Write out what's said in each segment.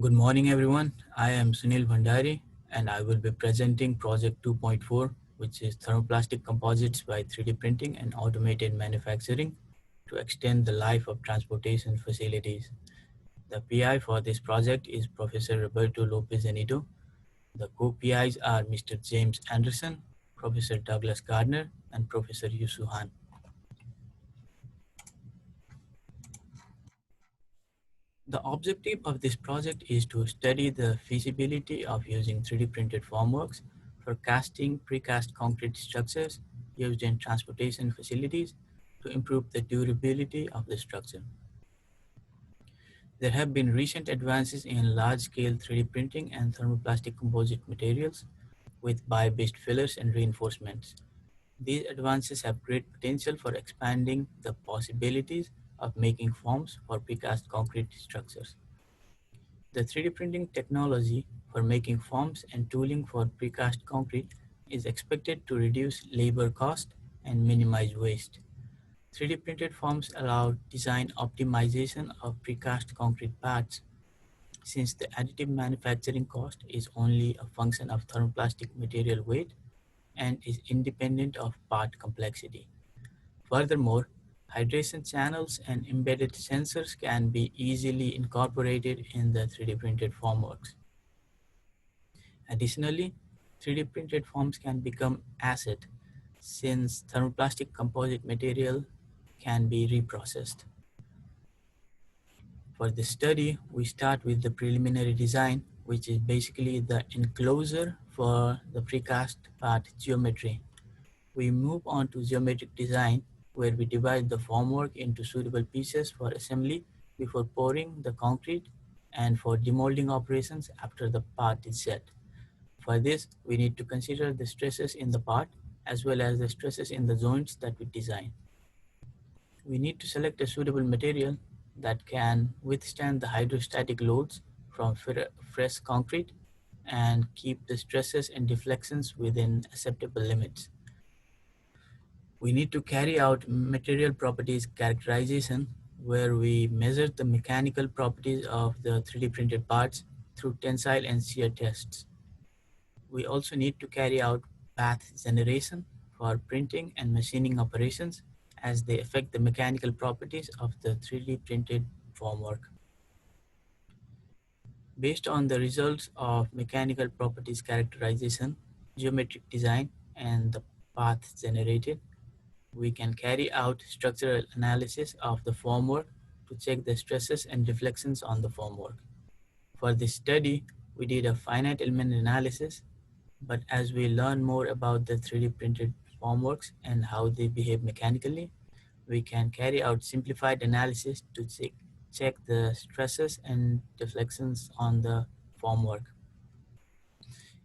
Good morning, everyone. I am Sunil Bhandari, and I will be presenting Project 2.4, which is Thermoplastic Composites by 3D Printing and Automated Manufacturing to extend the life of transportation facilities. The PI for this project is Professor Roberto Lopez Anito. The co-PIs are Mr. James Anderson, Professor Douglas Gardner, and Professor Yusu Han. The objective of this project is to study the feasibility of using 3D printed formworks for casting precast concrete structures used in transportation facilities to improve the durability of the structure. There have been recent advances in large-scale 3D printing and thermoplastic composite materials with bio-based fillers and reinforcements. These advances have great potential for expanding the possibilities of making forms for precast concrete structures. The 3D printing technology for making forms and tooling for precast concrete is expected to reduce labor cost and minimize waste. 3D printed forms allow design optimization of precast concrete parts since the additive manufacturing cost is only a function of thermoplastic material weight and is independent of part complexity. Furthermore, hydration channels and embedded sensors can be easily incorporated in the 3D printed formworks. Additionally, 3D printed forms can become asset since thermoplastic composite material can be reprocessed. For this study, we start with the preliminary design, which is basically the enclosure for the precast part geometry. We move on to geometric design, where we divide the formwork into suitable pieces for assembly before pouring the concrete and for demolding operations after the part is set. For this, we need to consider the stresses in the part as well as the stresses in the joints that we design. We need to select a suitable material that can withstand the hydrostatic loads from fresh concrete and keep the stresses and deflections within acceptable limits. We need to carry out material properties characterization where we measure the mechanical properties of the 3D printed parts through tensile and shear tests. We also need to carry out path generation for printing and machining operations as they affect the mechanical properties of the 3D printed formwork. Based on the results of mechanical properties characterization, geometric design, and the path generated, we can carry out structural analysis of the formwork to check the stresses and deflections on the formwork. For this study, we did a finite element analysis, but as we learn more about the 3D printed formworks and how they behave mechanically, we can carry out simplified analysis to check the stresses and deflections on the formwork.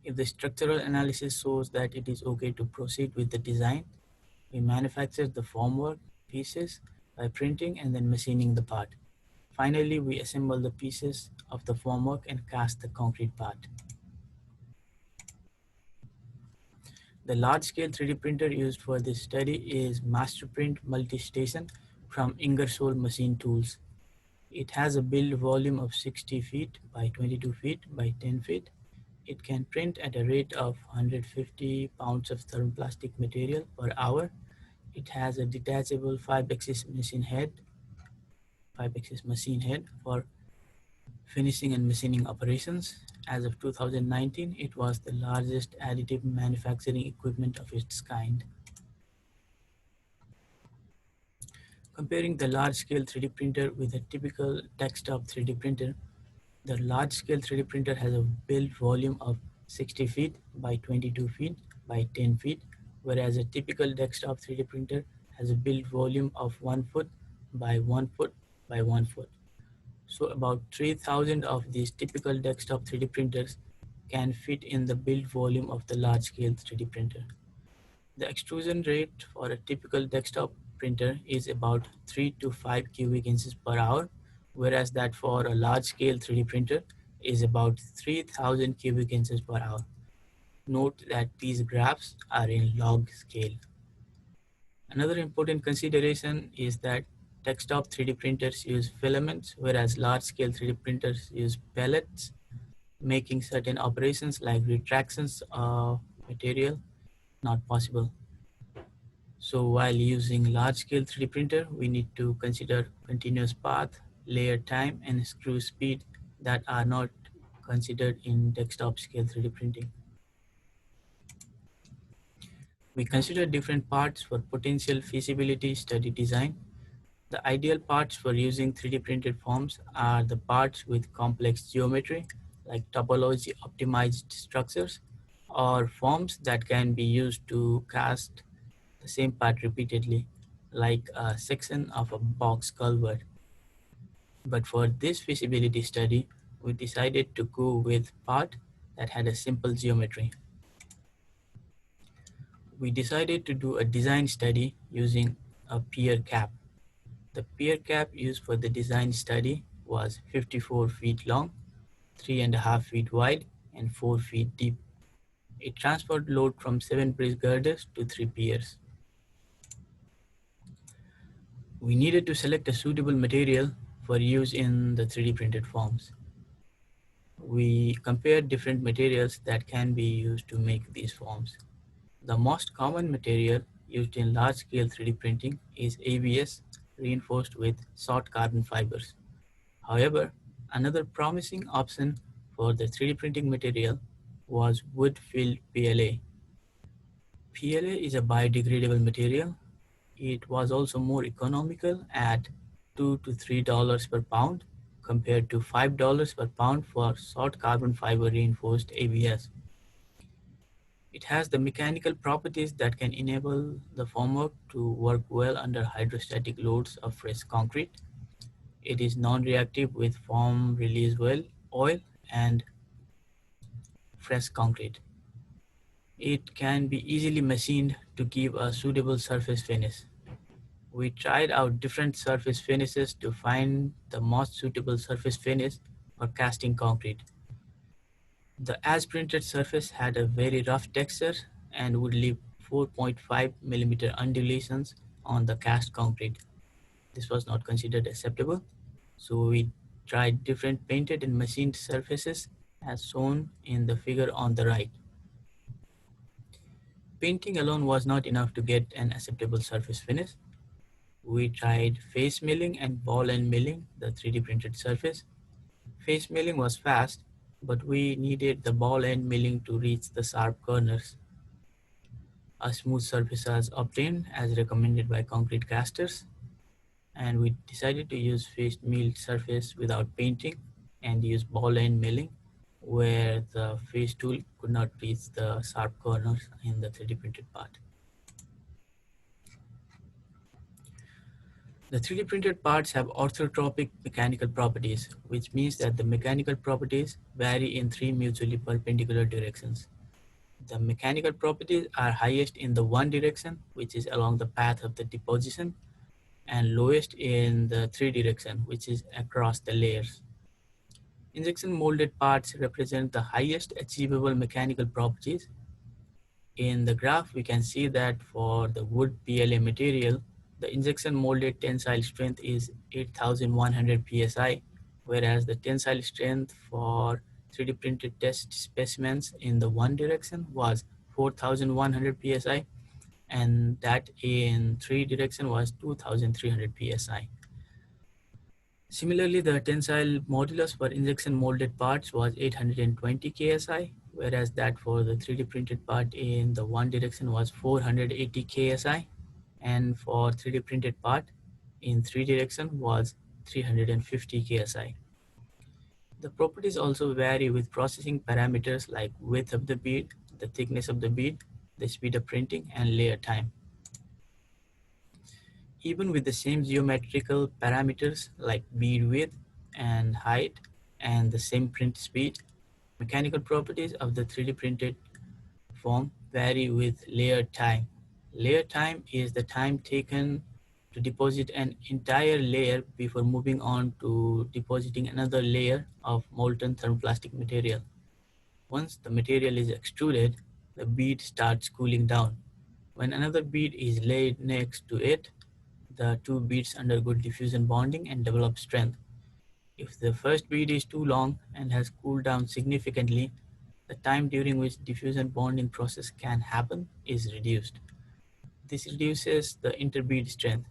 If the structural analysis shows that it is okay to proceed with the design, we manufacture the formwork pieces by printing and then machining the part. Finally, we assemble the pieces of the formwork and cast the concrete part. The large-scale 3D printer used for this study is Masterprint Multistation from Ingersoll Machine Tools. It has a build volume of 60 feet by 22 feet by 10 feet. It can print at a rate of 150 pounds of thermoplastic material per hour. It has a detachable 5-axis machine head for finishing and machining operations. As of 2019, it was the largest additive manufacturing equipment of its kind. Comparing the large-scale 3D printer with a typical desktop 3D printer, the large-scale 3D printer has a build volume of 60 feet by 22 feet by 10 feet, whereas a typical desktop 3D printer has a build volume of 1 foot by 1 foot by 1 foot. So about 3,000 of these typical desktop 3D printers can fit in the build volume of the large-scale 3D printer. The extrusion rate for a typical desktop printer is about 3 to 5 cubic inches per hour, whereas that for a large-scale 3D printer is about 3,000 cubic inches per hour. Note that these graphs are in log scale. Another important consideration is that Desktop 3D printers use filaments, whereas large-scale 3D printers use pellets, making certain operations like retractions of material not possible. So while using large-scale 3D printer, we need to consider continuous path, layer time, and screw speed that are not considered in desktop scale 3D printing. We consider different parts for potential feasibility study design. The ideal parts for using 3D printed forms are the parts with complex geometry, like topology optimized structures, or forms that can be used to cast the same part repeatedly, like a section of a box culvert. But for this feasibility study, we decided to go with part that had a simple geometry. We decided to do a design study using a pier cap. The pier cap used for the design study was 54 feet long, 3.5 feet wide, and 4 feet deep. It transferred load from 7 bridge girders to 3 piers. We needed to select a suitable material for use in the 3D printed forms. We compared different materials that can be used to make these forms. The most common material used in large-scale 3D printing is ABS reinforced with short carbon fibers. However, another promising option for the 3D printing material was wood-filled PLA. PLA is a biodegradable material. It was also more economical at $2 to $3 per pound compared to $5 per pound for short carbon fiber reinforced ABS. It has the mechanical properties that can enable the formwork to work well under hydrostatic loads of fresh concrete. It is non-reactive with foam release oil and fresh concrete. It can be easily machined to give a suitable surface finish. We tried out different surface finishes to find the most suitable surface finish for casting concrete. The as-printed surface had a very rough texture and would leave 4.5 millimeter undulations on the cast concrete. This was not considered acceptable, so we tried different painted and machined surfaces as shown in the figure on the right. Painting alone was not enough to get an acceptable surface finish. We tried face milling and ball end milling the 3D printed surface. Face milling was fast, but we needed the ball end milling to reach the sharp corners. A smooth surface was obtained as recommended by concrete casters, and we decided to use face milled surface without painting and use ball end milling where the face tool could not reach the sharp corners in the 3D printed part. The 3D printed parts have orthotropic mechanical properties, which means that the mechanical properties vary in 3 mutually perpendicular directions. The mechanical properties are highest in the one direction, which is along the path of the deposition, and lowest in the 3 direction, which is across the layers. Injection molded parts represent the highest achievable mechanical properties. In the graph, we can see that for the wood PLA material, the injection molded tensile strength is 8,100 psi, whereas the tensile strength for 3D printed test specimens in the one direction was 4,100 psi, and that in 3 direction was 2,300 psi. Similarly, the tensile modulus for injection molded parts was 820 ksi, whereas that for the 3D printed part in the one direction was 480 ksi, and for 3D printed part in 3 direction was 350 ksi. The properties also vary with processing parameters like width of the bead, the thickness of the bead, the speed of printing, and layer time. Even with the same geometrical parameters like bead width and height and the same print speed, mechanical properties of the 3D printed form vary with layer time. Layer time is the time taken to deposit an entire layer before moving on to depositing another layer of molten thermoplastic material. Once the material is extruded, the bead starts cooling down. When another bead is laid next to it, the two beads undergo diffusion bonding and develop strength. If the first bead is too long and has cooled down significantly, the time during which diffusion bonding process can happen is reduced. This reduces the interbead strength.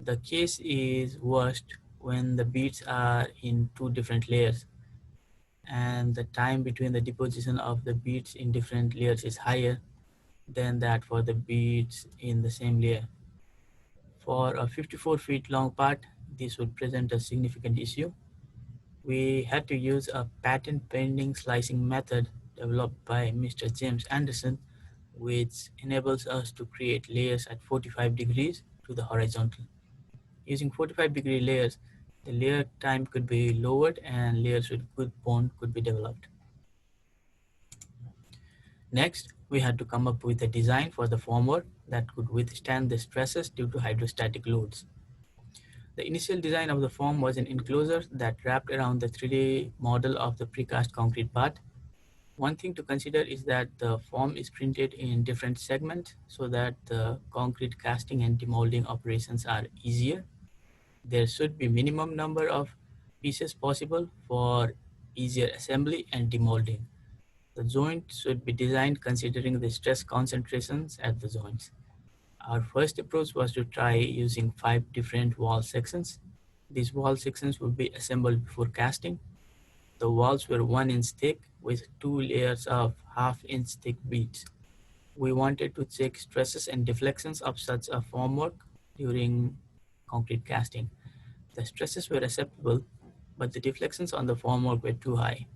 The case is worst when the beads are in two different layers and the time between the deposition of the beads in different layers is higher than that for the beads in the same layer. For a 54 feet long part, this would present a significant issue. We had to use a patent pending slicing method developed by Mr. James Anderson, which enables us to create layers at 45 degrees to the horizontal. Using 45-degree layers, the layer time could be lowered and layers with good bond could be developed. Next, we had to come up with a design for the formwork that could withstand the stresses due to hydrostatic loads. The initial design of the form was an enclosure that wrapped around the 3D model of the precast concrete part. One thing to consider is that the form is printed in different segments so that the concrete casting and demolding operations are easier. There should be minimum number of pieces possible for easier assembly and demolding. The joint should be designed considering the stress concentrations at the joints. Our first approach was to try using 5 different wall sections. These wall sections would be assembled before casting. The walls were 1 inch thick with 2 layers of half-inch thick beads. We wanted to check stresses and deflections of such a formwork during concrete casting. The stresses were acceptable, but the deflections on the formwork were too high.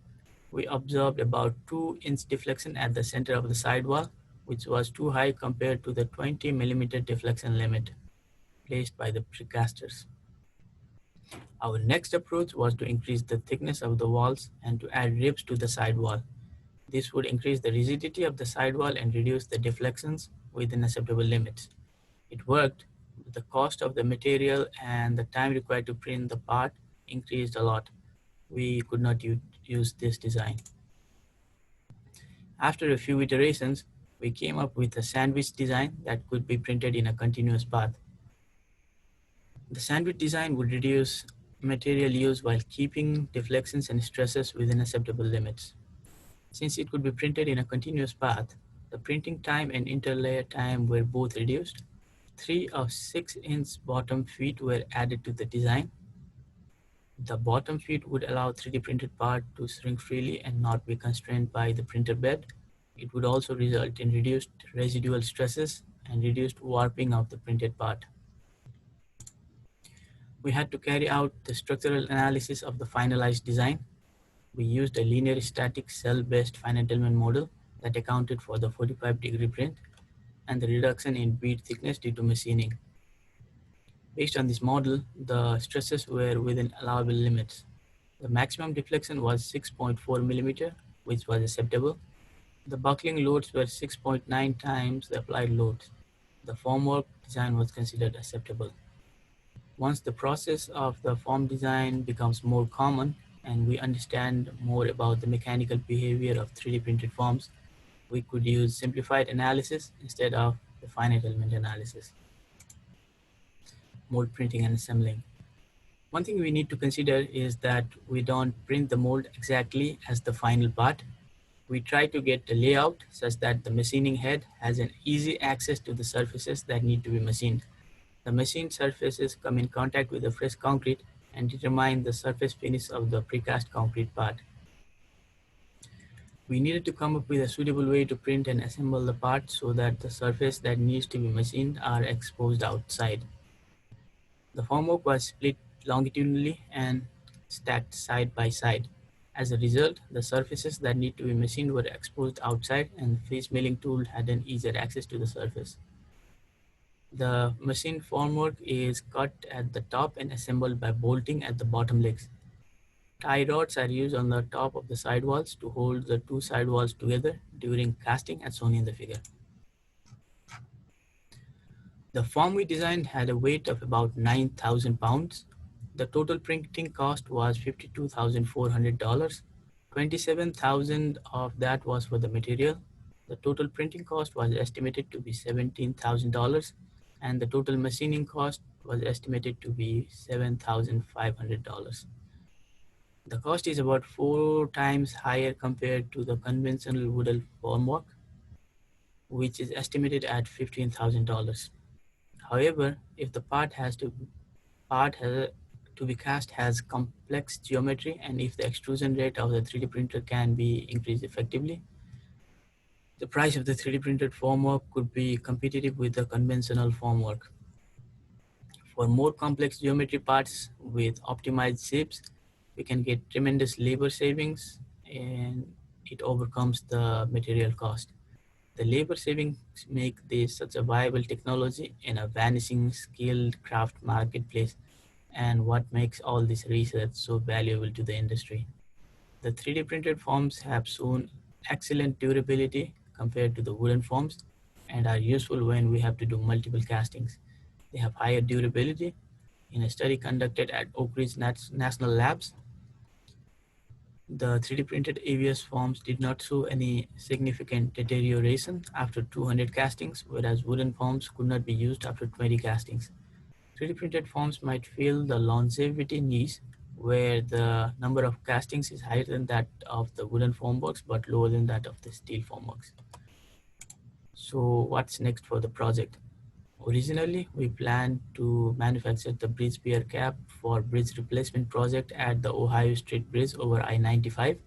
We observed about 2-inch deflection at the center of the sidewall, which was too high compared to the 20 millimeter deflection limit placed by the precasters. Our next approach was to increase the thickness of the walls and to add ribs to the sidewall. This would increase the rigidity of the sidewall and reduce the deflections within acceptable limits. It worked, but the cost of the material and the time required to print the part increased a lot. We could not use this design. After a few iterations, we came up with a sandwich design that could be printed in a continuous path. The sandwich design would reduce material use while keeping deflections and stresses within acceptable limits. Since it could be printed in a continuous path, the printing time and interlayer time were both reduced. 3 of 6-inch bottom feet were added to the design. The bottom feet would allow 3D printed part to shrink freely and not be constrained by the printer bed. It would also result in reduced residual stresses and reduced warping of the printed part. We had to carry out the structural analysis of the finalized design. We used a linear static cell-based finite element model that accounted for the 45-degree print and the reduction in bead thickness due to machining. Based on this model, the stresses were within allowable limits. The maximum deflection was 6.4 millimeter, which was acceptable. The buckling loads were 6.9 times the applied loads. The formwork design was considered acceptable. Once the process of the form design becomes more common and we understand more about the mechanical behavior of 3D printed forms, we could use simplified analysis instead of the finite element analysis. Mold printing and assembling. One thing we need to consider is that we don't print the mold exactly as the final part. We try to get the layout such that the machining head has an easy access to the surfaces that need to be machined. The machined surfaces come in contact with the fresh concrete and determine the surface finish of the precast concrete part. We needed to come up with a suitable way to print and assemble the parts so that the surface that needs to be machined are exposed outside. The formwork was split longitudinally and stacked side by side. As a result, the surfaces that need to be machined were exposed outside and the face milling tool had an easier access to the surface. The machine formwork is cut at the top and assembled by bolting at the bottom legs. Tie rods are used on the top of the sidewalls to hold the two sidewalls together during casting as shown in the figure. The form we designed had a weight of about 9,000 pounds. The total printing cost was $52,400. 27,000 of that was for the material. The total printing cost was estimated to be $17,000 and the total machining cost was estimated to be $7,500. The cost is about 4 times higher compared to the conventional wooden formwork, which is estimated at $15,000. However, if the part has to be cast has complex geometry, and if the extrusion rate of the 3D printer can be increased effectively, the price of the 3D printed formwork could be competitive with the conventional formwork. For more complex geometry parts with optimized shapes, we can get tremendous labor savings, and it overcomes the material cost. The labor savings make this such a viable technology in a vanishing skilled craft marketplace, and what makes all this research so valuable to the industry. The 3D printed forms have shown excellent durability compared to the wooden forms and are useful when we have to do multiple castings. They have higher durability. In a study conducted at Oak Ridge National Labs, the 3D printed ABS forms did not show any significant deterioration after 200 castings, whereas wooden forms could not be used after 20 castings. 3D printed forms might fill the longevity niche where the number of castings is higher than that of the wooden formworks but lower than that of the steel formworks. So what's next for the project? Originally, we planned to manufacture the bridge pier cap for bridge replacement project at the Ohio Street Bridge over I-95,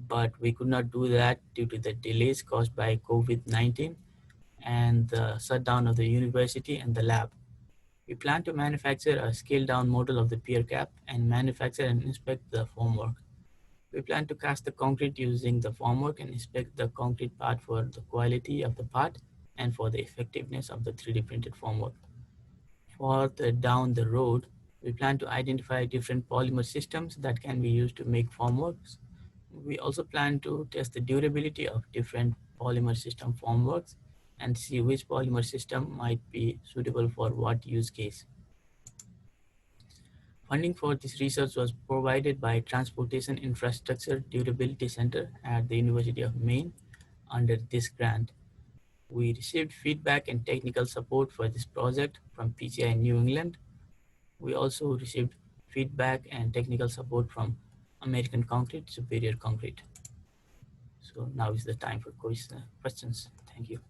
but we could not do that due to the delays caused by COVID-19 and the shutdown of the university and the lab. We plan to manufacture a scaled-down model of the pier cap and manufacture and inspect the formwork. We plan to cast the concrete using the formwork and inspect the concrete part for the quality of the part and for the effectiveness of the 3D printed formwork. Further down the road, we plan to identify different polymer systems that can be used to make formworks. We also plan to test the durability of different polymer system formworks and see which polymer system might be suitable for what use case. Funding for this research was provided by Transportation Infrastructure Durability Center at the University of Maine under this grant. We received feedback and technical support for this project from PCI New England. We also received feedback and technical support from American Concrete, Superior Concrete. So now is the time for questions. Thank you.